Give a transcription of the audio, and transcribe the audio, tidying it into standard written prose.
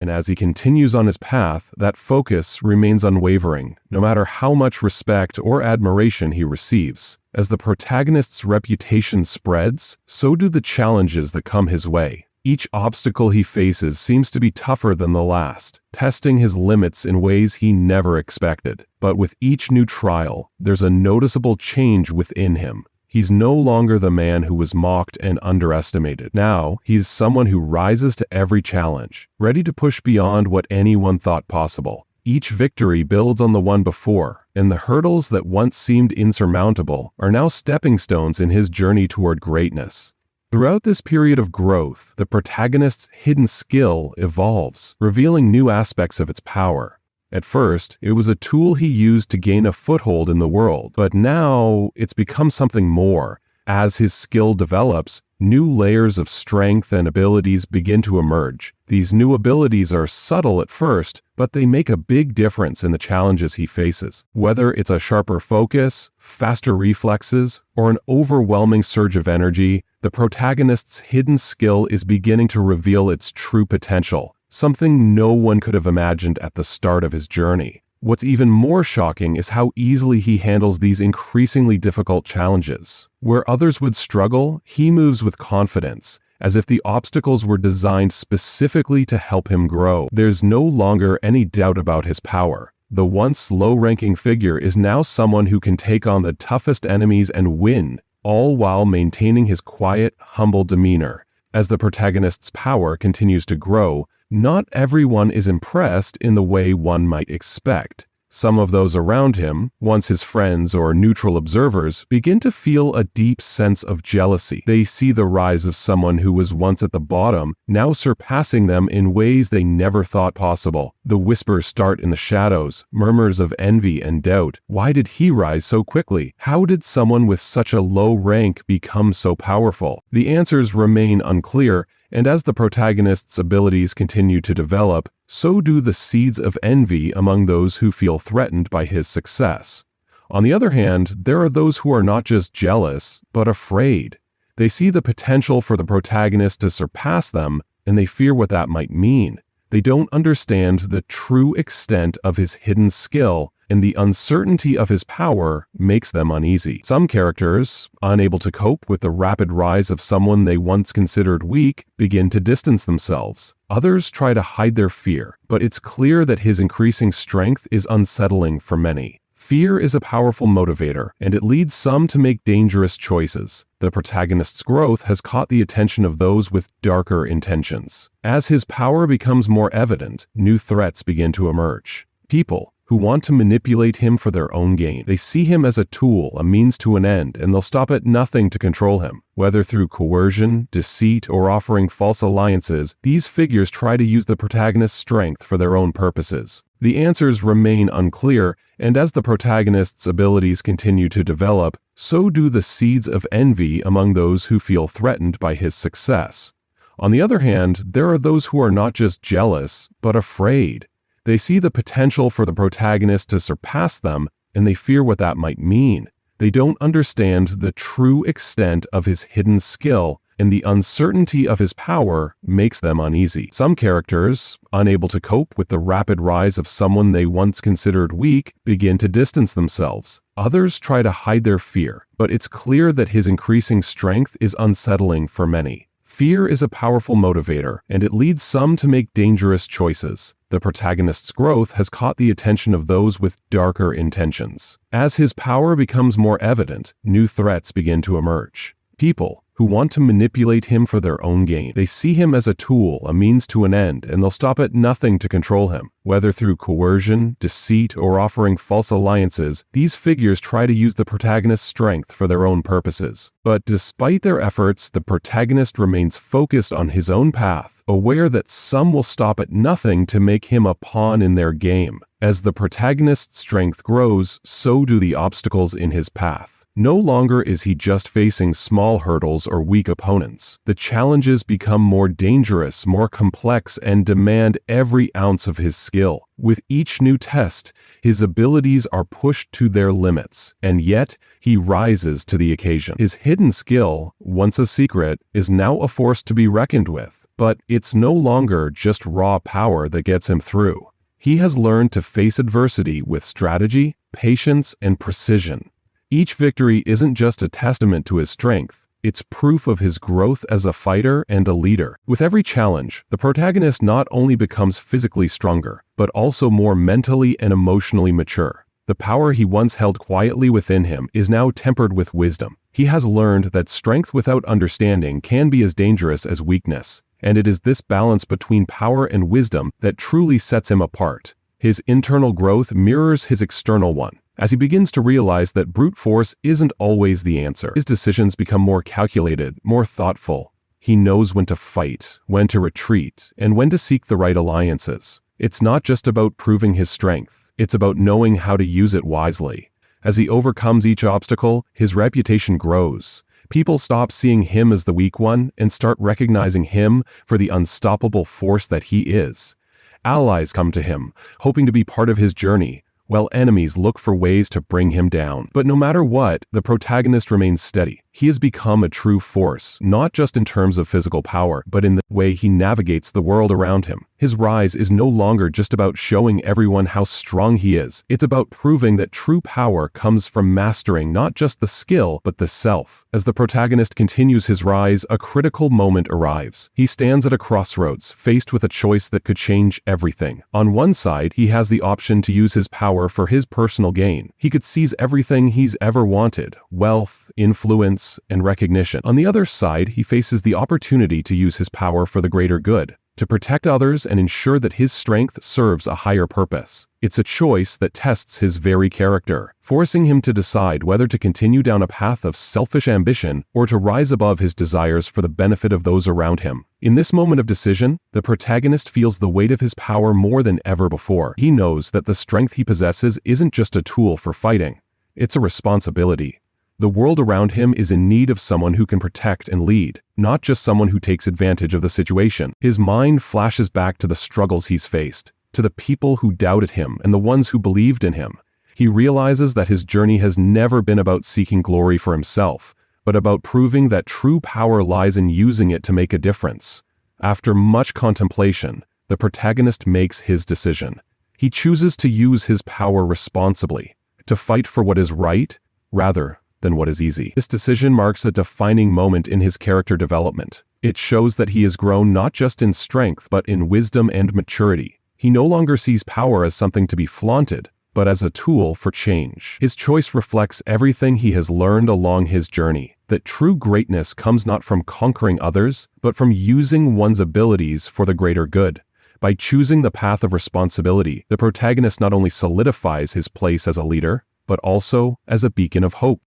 And as he continues on his path, that focus remains unwavering, no matter how much respect or admiration he receives. As the protagonist's reputation spreads, so do the challenges that come his way. Each obstacle he faces seems to be tougher than the last, testing his limits in ways he never expected. But with each new trial, there's a noticeable change within him. He's no longer the man who was mocked and underestimated. Now, he's someone who rises to every challenge, ready to push beyond what anyone thought possible. Each victory builds on the one before, and the hurdles that once seemed insurmountable are now stepping stones in his journey toward greatness. Throughout this period of growth, the protagonist's hidden skill evolves, revealing new aspects of its power. At first, it was a tool he used to gain a foothold in the world, but now it's become something more. As his skill develops, new layers of strength and abilities begin to emerge. These new abilities are subtle at first, but they make a big difference in the challenges he faces. Whether it's a sharper focus, faster reflexes, or an overwhelming surge of energy, the protagonist's hidden skill is beginning to reveal its true potential, something no one could have imagined at the start of his journey. What's even more shocking is how easily he handles these increasingly difficult challenges. Where others would struggle, he moves with confidence, as if the obstacles were designed specifically to help him grow. There's no longer any doubt about his power. The once low-ranking figure is now someone who can take on the toughest enemies and win, all while maintaining his quiet, humble demeanor. As the protagonist's power continues to grow, not everyone is impressed in the way one might expect. Some of those around him, once his friends or neutral observers, begin to feel a deep sense of jealousy. They see the rise of someone who was once at the bottom, now surpassing them in ways they never thought possible. The whispers start in the shadows, murmurs of envy and doubt. Why did he rise so quickly? How did someone with such a low rank become so powerful? The answers remain unclear, and as the protagonist's abilities continue to develop, so do the seeds of envy among those who feel threatened by his success. On the other hand, there are those who are not just jealous, but afraid. They see the potential for the protagonist to surpass them, and they fear what that might mean. They don't understand the true extent of his hidden skill, and the uncertainty of his power makes them uneasy. Some characters, unable to cope with the rapid rise of someone they once considered weak, begin to distance themselves. Others try to hide their fear, but it's clear that his increasing strength is unsettling for many. Fear is a powerful motivator, and it leads some to make dangerous choices. The protagonist's growth has caught the attention of those with darker intentions. As his power becomes more evident, new threats begin to emerge. People who want to manipulate him for their own gain. They see him as a tool, a means to an end, and they'll stop at nothing to control him. Whether through coercion, deceit, or offering false alliances, these figures try to use the protagonist's strength for their own purposes. The answers remain unclear, and as the protagonist's abilities continue to develop, so do the seeds of envy among those who feel threatened by his success. On the other hand, there are those who are not just jealous, but afraid. They see the potential for the protagonist to surpass them, and they fear what that might mean. They don't understand the true extent of his hidden skill, and the uncertainty of his power makes them uneasy. Some characters, unable to cope with the rapid rise of someone they once considered weak, begin to distance themselves. Others try to hide their fear, but it's clear that his increasing strength is unsettling for many. Fear is a powerful motivator, and it leads some to make dangerous choices. The protagonist's growth has caught the attention of those with darker intentions. As his power becomes more evident, new threats begin to emerge. People who want to manipulate him for their own gain. They see him as a tool, a means to an end, and they'll stop at nothing to control him. Whether through coercion, deceit, or offering false alliances, these figures try to use the protagonist's strength for their own purposes. But despite their efforts, the protagonist remains focused on his own path, aware that some will stop at nothing to make him a pawn in their game. As the protagonist's strength grows, so do the obstacles in his path. No longer is he just facing small hurdles or weak opponents. The challenges become more dangerous, more complex, and demand every ounce of his skill. With each new test, his abilities are pushed to their limits, and yet he rises to the occasion. His hidden skill, once a secret, is now a force to be reckoned with. But it's no longer just raw power that gets him through. He has learned to face adversity with strategy, patience, and precision. Each victory isn't just a testament to his strength, it's proof of his growth as a fighter and a leader. With every challenge, the protagonist not only becomes physically stronger, but also more mentally and emotionally mature. The power he once held quietly within him is now tempered with wisdom. He has learned that strength without understanding can be as dangerous as weakness, and it is this balance between power and wisdom that truly sets him apart. His internal growth mirrors his external one. As he begins to realize that brute force isn't always the answer, his decisions become more calculated, more thoughtful. He knows when to fight, when to retreat, and when to seek the right alliances. It's not just about proving his strength, it's about knowing how to use it wisely. As he overcomes each obstacle, his reputation grows. People stop seeing him as the weak one and start recognizing him for the unstoppable force that he is. Allies come to him, hoping to be part of his journey, while enemies look for ways to bring him down. But no matter what, the protagonist remains steady. He has become a true force, not just in terms of physical power, but in the way he navigates the world around him. His rise is no longer just about showing everyone how strong he is. It's about proving that true power comes from mastering not just the skill, but the self. As the protagonist continues his rise, a critical moment arrives. He stands at a crossroads, faced with a choice that could change everything. On one side, he has the option to use his power for his personal gain. He could seize everything he's ever wanted: wealth, influence, and recognition. On the other side, he faces the opportunity to use his power for the greater good, to protect others and ensure that his strength serves a higher purpose. It's a choice that tests his very character, forcing him to decide whether to continue down a path of selfish ambition or to rise above his desires for the benefit of those around him. In this moment of decision, the protagonist feels the weight of his power more than ever before. He knows that the strength he possesses isn't just a tool for fighting, it's a responsibility. The world around him is in need of someone who can protect and lead, not just someone who takes advantage of the situation. His mind flashes back to the struggles he's faced, to the people who doubted him and the ones who believed in him. He realizes that his journey has never been about seeking glory for himself, but about proving that true power lies in using it to make a difference. After much contemplation, the protagonist makes his decision. He chooses to use his power responsibly, to fight for what is right, rather than what is easy. This decision marks a defining moment in his character development. It shows that he has grown not just in strength but in wisdom and maturity. He no longer sees power as something to be flaunted, but as a tool for change. His choice reflects everything he has learned along his journey, that true greatness comes not from conquering others, but from using one's abilities for the greater good. By choosing the path of responsibility, the protagonist not only solidifies his place as a leader, but also as a beacon of hope.